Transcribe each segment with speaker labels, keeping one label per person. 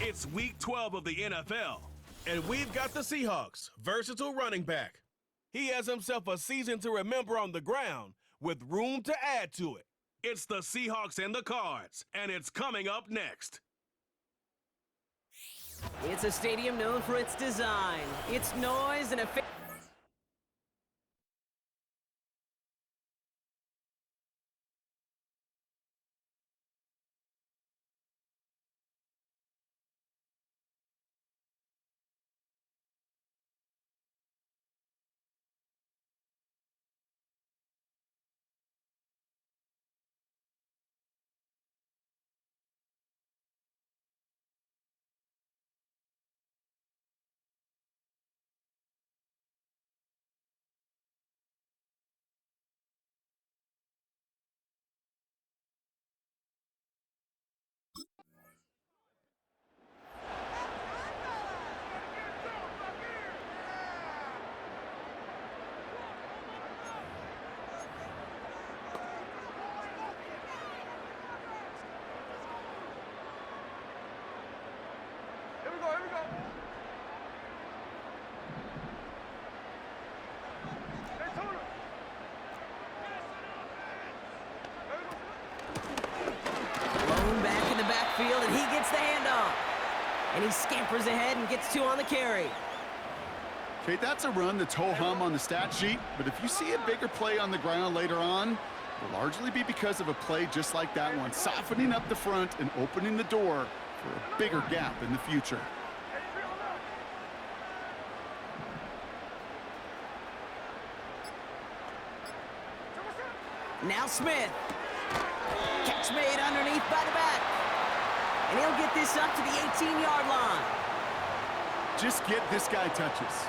Speaker 1: It's week 12 of the NFL, and we've got the Seahawks' versatile running back. He has himself a season to remember on the ground with room to add to it. It's the Seahawks and the Cards, and it's coming up next.
Speaker 2: It's a stadium known for its design, its noise, and a... Back in the backfield, and he gets the handoff. And he scampers ahead and gets two on the carry.
Speaker 3: Okay, that's a run that's ho-hum on the stat sheet, but if you see a bigger play on the ground later on, it'll largely be because of a play just like that one, softening up the front and opening the door for a bigger gap in the future.
Speaker 2: Now Smith. Catch made underneath by the back. And he'll get this up to the 18-yard line.
Speaker 3: Just get this guy touches.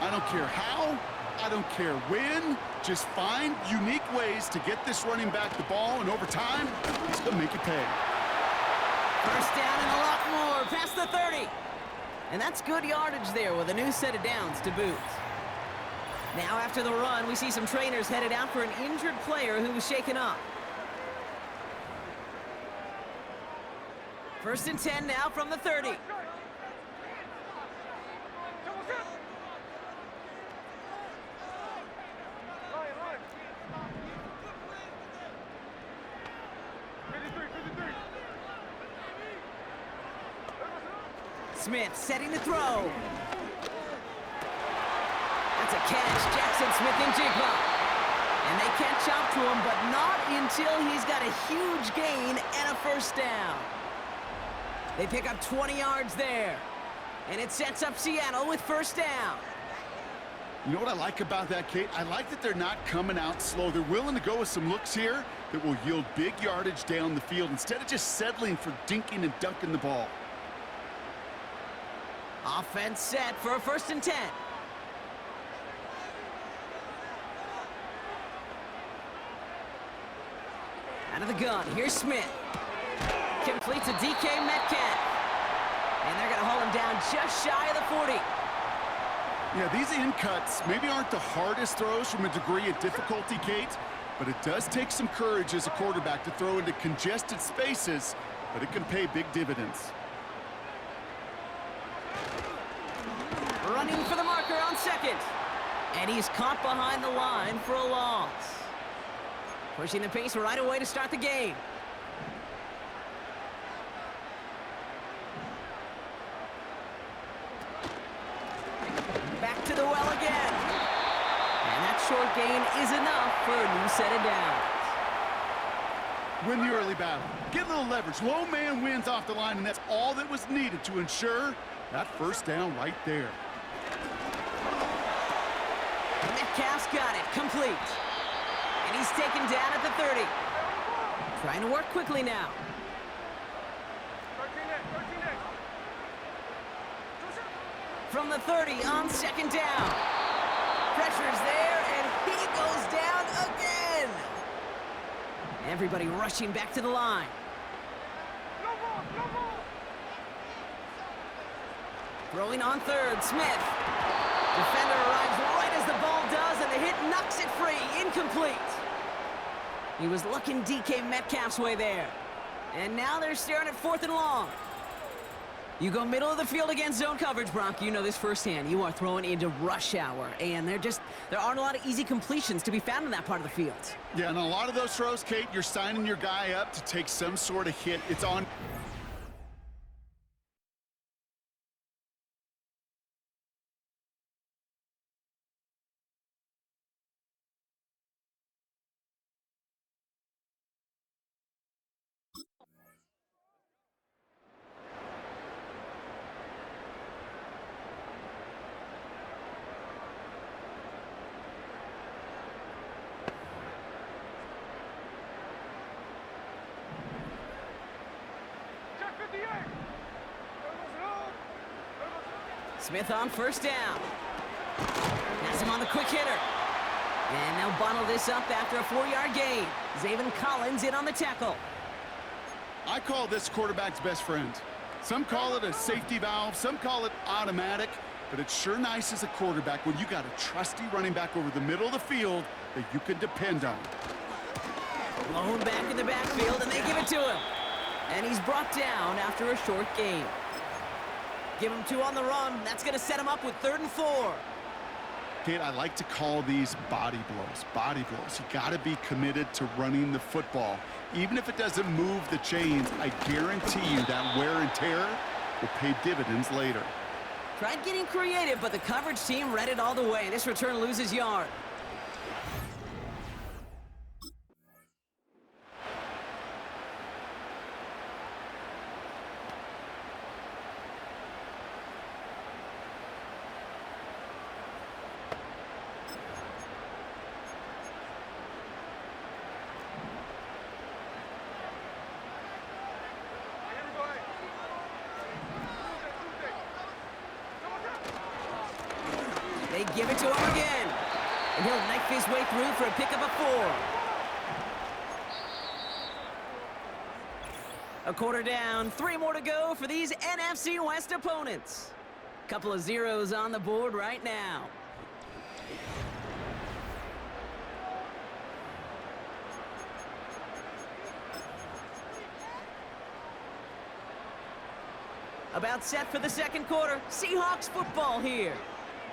Speaker 3: I don't care how, I don't care when. Just find unique ways to get this running back the ball, and over time, he's going to make you pay.
Speaker 2: First down and a lot more, past the 30. And that's good yardage there with a new set of downs to boot. Now after the run, we see some trainers headed out for an injured player who was shaken up. First and 10 now from the 30. Smith setting the throw. That's a catch, Jackson Smith-Njigba. And they catch up to him, but not until he's got a huge gain and a first down. They pick up 20 yards there. And it sets up Seattle with first down.
Speaker 3: You know what I like about that, Kate? I like that they're not coming out slow. They're willing to go with some looks here that will yield big yardage down the field instead of just settling for dinking and dunking the ball.
Speaker 2: Offense set for a first and 10. Out of the gun, here's Smith. Completes a DK Metcalf. And they're going to hold him down just shy of the 40.
Speaker 3: Yeah, these in cuts maybe aren't the hardest throws from a degree of difficulty, Kate, but it does take some courage as a quarterback to throw into congested spaces, but it can pay big dividends.
Speaker 2: Running for the marker on second. And he's caught behind the line for a loss. Pushing the pace right away to start the game. Back to the well again. And that short gain is enough for a new set of downs.
Speaker 3: Win the early battle. Get a little leverage. Low man wins off the line, and that's all that was needed to ensure that first down right there.
Speaker 2: Metcalf's got it. Complete. And he's taken down at the 30. Trying to work quickly now. From the 30 on second down. Pressure's there, and he goes down again. Everybody rushing back to the line. Throwing on third, Smith. Defender arrives right as the ball does, and the hit knocks it free. Incomplete. He was looking DK Metcalf's way there. And now they're staring at fourth and long. You go middle of the field against zone coverage, Brock. You know this firsthand. You are throwing into rush hour, and there aren't a lot of easy completions to be found in that part of the field.
Speaker 3: Yeah, and a lot of those throws, Kate, you're signing your guy up to take some sort of hit. It's on.
Speaker 2: Smith on first down. Has him on the quick hitter. And they'll bottle this up after a 4-yard gain. Zaven Collins in on the tackle.
Speaker 3: I call this quarterback's best friend. Some call it a safety valve, some call it automatic, but it's sure nice as a quarterback when you got a trusty running back over the middle of the field that you can depend on.
Speaker 2: Blown back in the backfield, and they give it to him. And he's brought down after a short gain. Give him 2 on the run. That's going to set him up with 3rd and 4.
Speaker 3: Kate, I like to call these body blows. Body blows. You got to be committed to running the football. Even if it doesn't move the chains, I guarantee you that wear and tear will pay dividends later.
Speaker 2: Tried getting creative, but the coverage team read it all the way. This return loses yard. They give it to him again. And he'll knife his way through for a pickup of 4. A quarter down, 3 more to go for these NFC West opponents. Couple of zeros on the board right now. About set for the second quarter. Seahawks football here.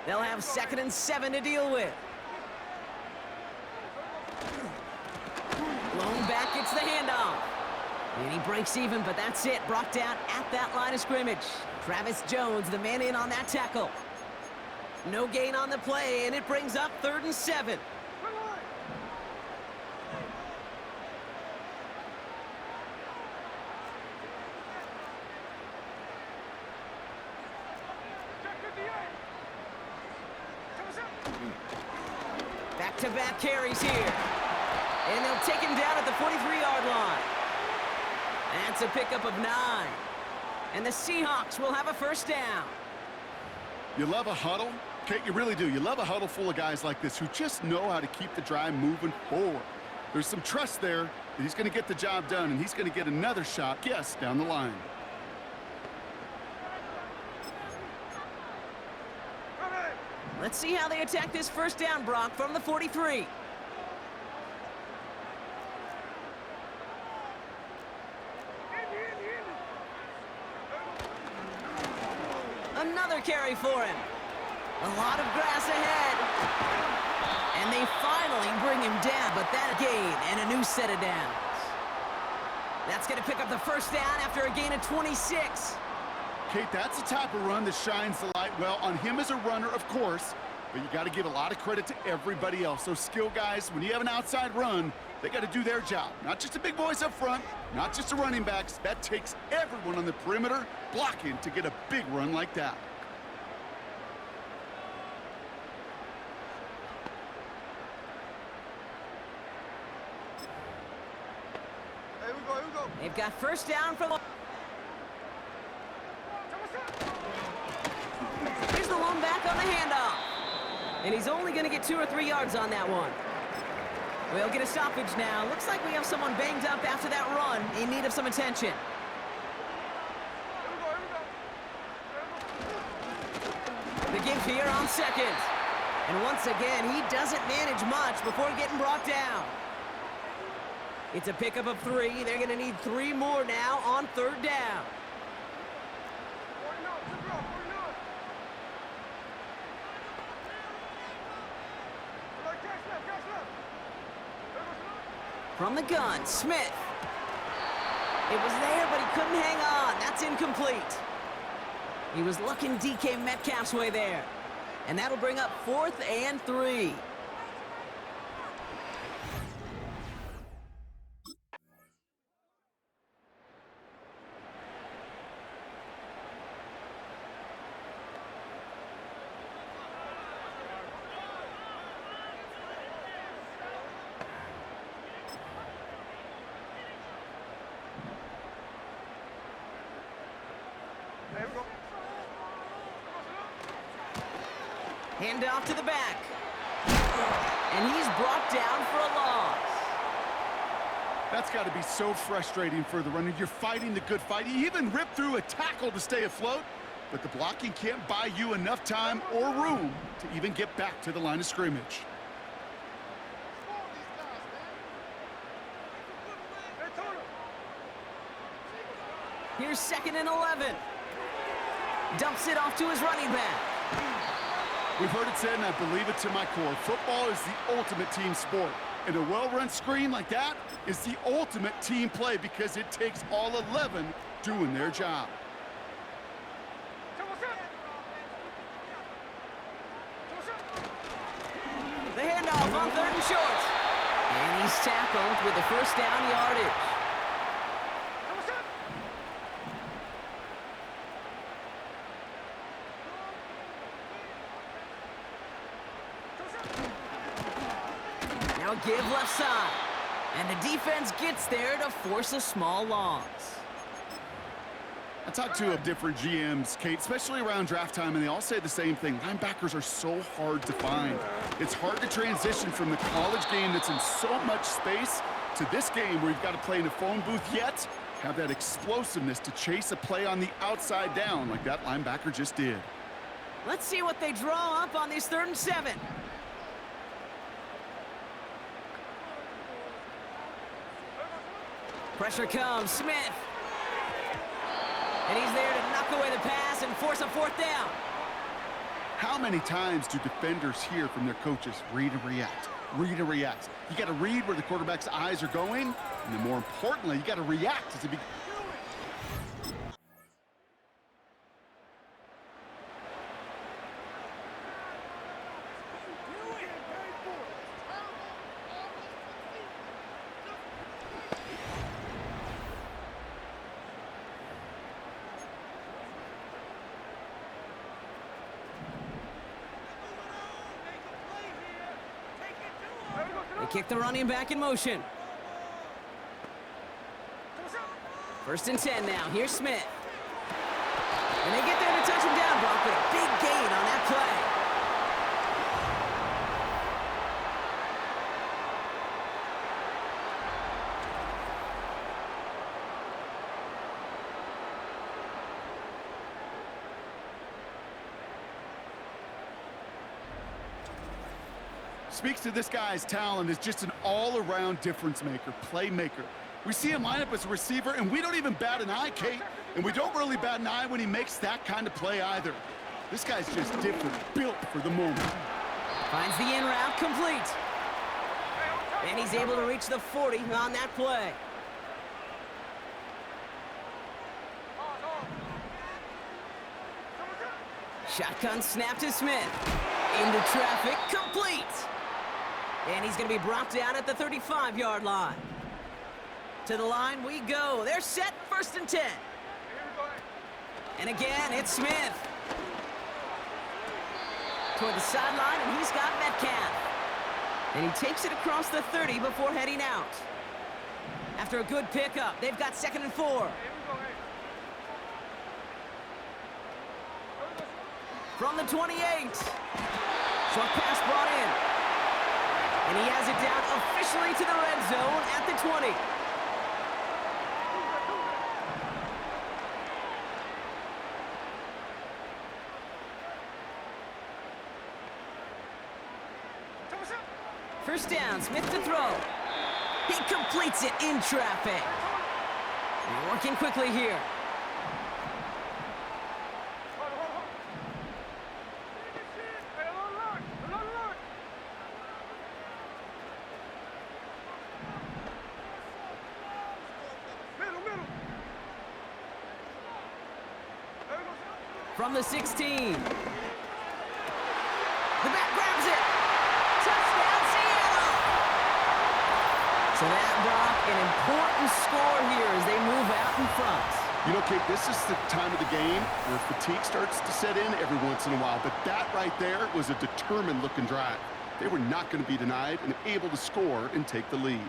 Speaker 2: They'll have 2nd and 7 to deal with. Blown back, gets the handoff. And he breaks even, but that's it. Brought down at that line of scrimmage. Travis Jones, the man in on that tackle. No gain on the play, and it brings up 3rd and 7. Back-to-back carries here. And they'll take him down at the 43-yard line. That's a pickup of 9. And the Seahawks will have a first down.
Speaker 3: You love a huddle? Kate, you really do. You love a huddle full of guys like this who just know how to keep the drive moving forward. There's some trust there that he's going to get the job done, and he's going to get another shot, yes, down the line.
Speaker 2: Let's see how they attack this first down, Brock, from the 43. Another carry for him. A lot of grass ahead. And they finally bring him down, but that gain and a new set of downs. That's going to pick up the first down after a gain of 26.
Speaker 3: Kate, that's the type of run that shines the light well on him as a runner, of course, but you got to give a lot of credit to everybody else. Those skill guys, when you have an outside run, they got to do their job. Not just the big boys up front, not just the running backs. That takes everyone on the perimeter blocking to get a big run like that.
Speaker 4: Here we go.
Speaker 2: They've got first down from... Here's the lone back on the handoff. And he's only going to get 2 or 3 yards on that one. We'll get a stoppage now. Looks like we have someone banged up after that run in need of some attention. The give here on 2nd. And once again, he doesn't manage much before getting brought down. It's a pickup of 3. They're going to need 3 more now on 3rd down. From the gun, Smith. It was there, but he couldn't hang on. That's incomplete. He was looking DK Metcalf's way there. And that'll bring up 4th and 3.
Speaker 4: There we go.
Speaker 2: Hand off to the back. And he's brought down for a loss.
Speaker 3: That's got to be so frustrating for the runner. You're fighting the good fight. You even ripped through a tackle to stay afloat, but the blocking can't buy you enough time or room to even get back to the line of scrimmage.
Speaker 2: Here's 2nd and 11. Dumps it off to his running back.
Speaker 3: We've heard it said, and I believe it to my core, football is the ultimate team sport. And a well-run screen like that is the ultimate team play because it takes all 11 doing their job.
Speaker 2: The handoff on 3rd and short. And he's tackled with the first down yardage. Now give left side. And the defense gets there to force a small loss.
Speaker 3: I talked to different GMs, Kate, especially around draft time, and they all say the same thing. Linebackers are so hard to find. It's hard to transition from the college game that's in so much space to this game where you've got to play in a phone booth, yet have that explosiveness to chase a play on the outside down like that linebacker just did.
Speaker 2: Let's see what they draw up on these 3rd and 7. Pressure comes, Smith. And he's there to knock away the pass and force a 4th down.
Speaker 3: How many times do defenders hear from their coaches, read and react, read and react? You got to read where the quarterback's eyes are going, and then more importantly, you got to react as it begins.
Speaker 2: They kick the running back in motion. 1st and 10 now. Here's Smith. And they get there to touch him down, Brock, with a big gain on that play.
Speaker 3: Speaks to this guy's talent as just an all-around difference maker, playmaker. We see him line up as a receiver, and we don't even bat an eye, Kate. And we don't really bat an eye when he makes that kind of play either. This guy's just different, built for the moment.
Speaker 2: Finds the in route complete. And he's able to reach the 40 on that play. Shotgun snap to Smith. Into traffic, complete. And he's going to be brought down at the 35-yard line. To the line we go. They're set, 1st and 10. And again, it's Smith. Toward the sideline, and he's got Metcalf. And he takes it across the 30 before heading out. After a good pickup, they've got 2nd and 4. From the 28. Short pass brought in. And he has it down officially to the red zone at the 20. First down, Smith to throw. He completes it in traffic. They're working quickly here. from the 16. The back grabs it. Touchdown, Seattle! So that, Brock, an important score here as they move out in front.
Speaker 3: You know, Kate, this is the time of the game where fatigue starts to set in every once in a while, but that right there was a determined-looking drive. They were not going to be denied and able to score and take the lead.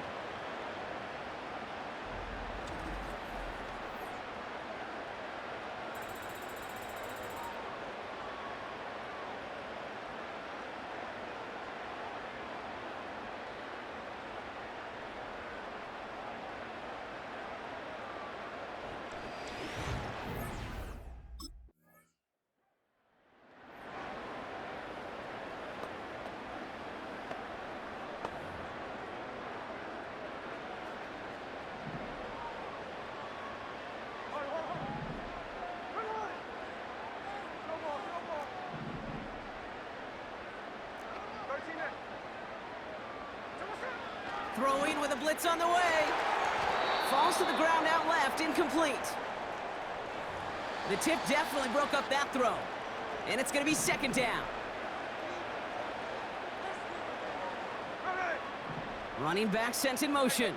Speaker 2: Throwing with a blitz on the way. Falls to the ground out left, incomplete. The tip definitely broke up that throw. And it's going to be second down. Running back sent in motion.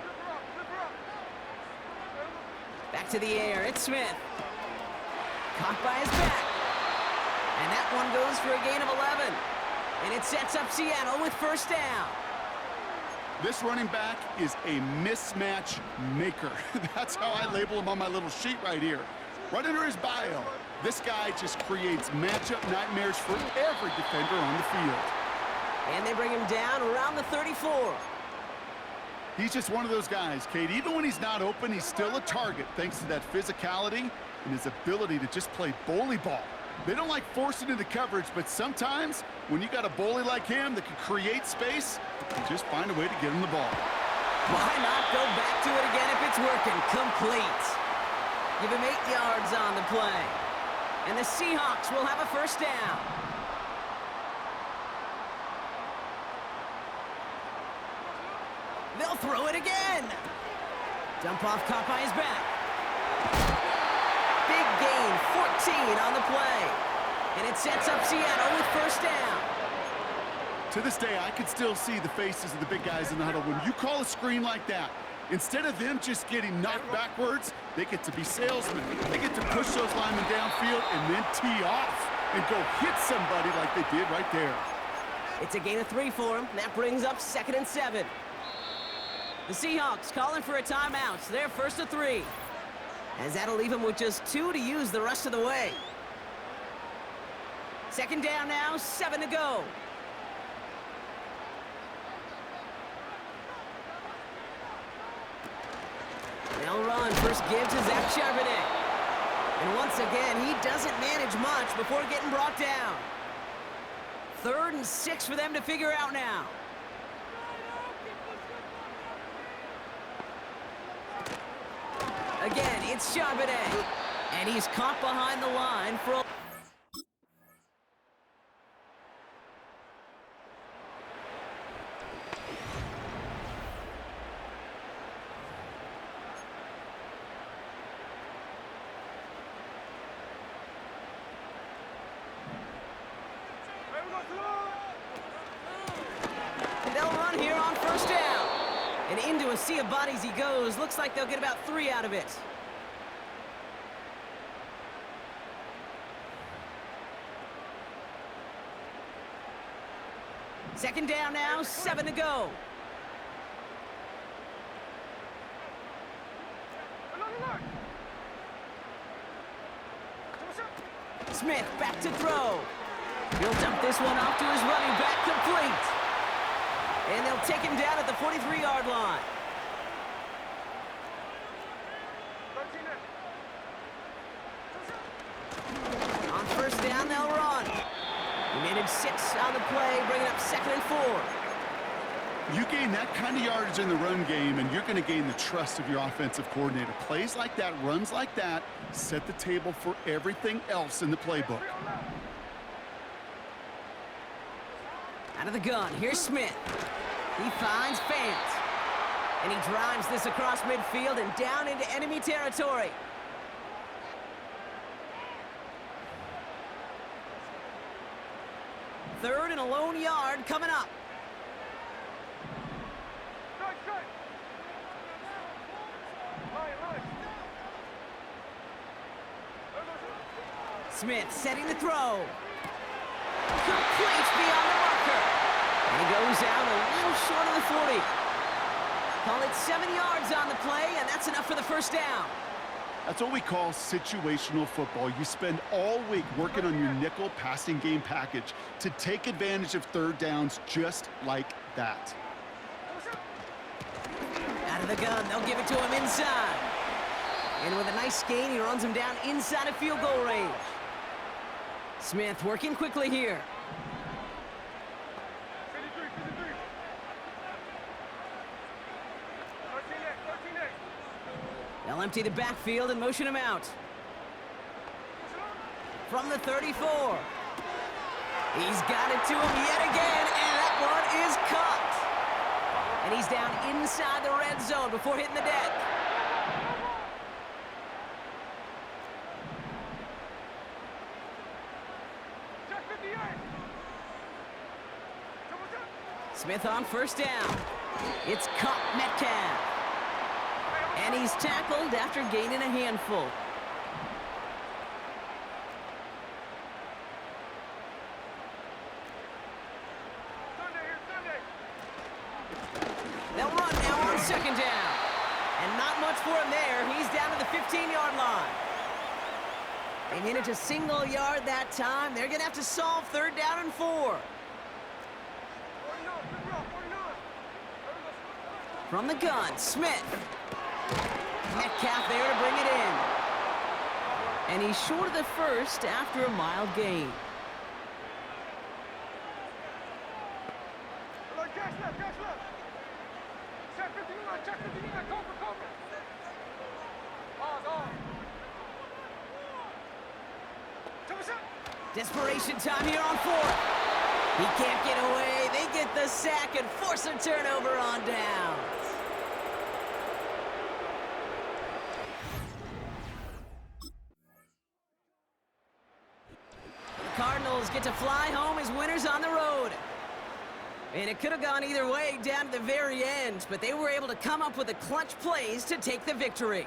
Speaker 2: Back to the air, it's Smith. Caught by his back. And that one goes for a gain of 11. And it sets up Seattle with first down.
Speaker 3: This running back is a mismatch maker. That's how I label him on my little sheet right here. Right under his bio, this guy just creates matchup nightmares for every defender on the field.
Speaker 2: And they bring him down around the 34.
Speaker 3: He's just one of those guys, Kate. Even when he's not open, he's still a target thanks to that physicality and his ability to just play bully ball. They don't like forcing into coverage, but sometimes when you got a bully like him that can create space, you just find a way to get him the ball.
Speaker 2: Why not go back to it again if it's working? Complete. Give him 8 yards on the play. And the Seahawks will have a first down. They'll throw it again. Dump off caught by his back. Big gain, 14 on the play. And it sets up Seattle with first down.
Speaker 3: To this day, I can still see the faces of the big guys in the huddle. When you call a screen like that, instead of them just getting knocked backwards, they get to be salesmen. They get to push those linemen downfield and then tee off and go hit somebody like they did right there.
Speaker 2: It's a gain of 3 for him. That brings up 2nd and 7. The Seahawks calling for a timeout. So they're first to 3. As that'll leave him with just 2 to use the rest of the way. Second down now, 7 to go. They'll run. First give to Zach Charbonnet. And once again, he doesn't manage much before getting brought down. 3rd and 6 for them to figure out now. Again, it's Charbonnet. And he's caught behind the line for a... They'll run here on first down. And into a sea of bodies he goes. Looks like they'll get about 3 out of it. Second down now, 7 to go. Smith back to throw. He'll dump this one off to his running back, complete. And they'll take him down at the 43-yard line. On first down, they'll run. He made him 6 on the play, bringing up 2nd and 4.
Speaker 3: You gain that kind of yardage in the run game, and you're going to gain the trust of your offensive coordinator. Plays like that, runs like that, set the table for everything else in the playbook.
Speaker 2: Out of the gun, here's Smith. He finds Fant. And he drives this across midfield and down into enemy territory. 3rd and a lone yard coming up.
Speaker 4: Strike, strike. Line, line.
Speaker 2: Smith setting the throw. Complete beyond the marker. And he goes out a little short of the 40. Call it 7 yards on the play, and that's enough for the first down.
Speaker 3: That's what we call situational football. You spend all week working on your nickel passing game package to take advantage of 3rd downs just like that.
Speaker 2: Out of the gun, they'll give it to him inside. And with a nice gain, he runs him down inside of field goal range. Smith working quickly here.
Speaker 4: 53, 53. 13 next.
Speaker 2: They'll empty the backfield and motion him out. From the 34. He's got it to him yet again, and that one is caught. And he's down inside the red zone before hitting the deck.
Speaker 4: Check 58.
Speaker 2: Smith on first down. It's caught Metcalf. And he's tackled after gaining a handful.
Speaker 4: Sunday here, Sunday.
Speaker 2: They'll run now on 2nd down. And not much for him there. He's down to the 15-yard line. They made it to single yard that time. They're going to have to solve 3rd down and 4.
Speaker 4: 49, good roll, 49.
Speaker 2: From the gun, Smith. Metcalf there to bring it in. And he's short of the first after a mild gain.
Speaker 4: Catch left, catch left. Check 59, check 59, cover, cover. Pause, on.
Speaker 2: Desperation time here on 4th. He can't get away. They get the sack and force a turnover on downs. The Cardinals get to fly home as winners on the road. And it could have gone either way down to the very end, but they were able to come up with the clutch plays to take the victory.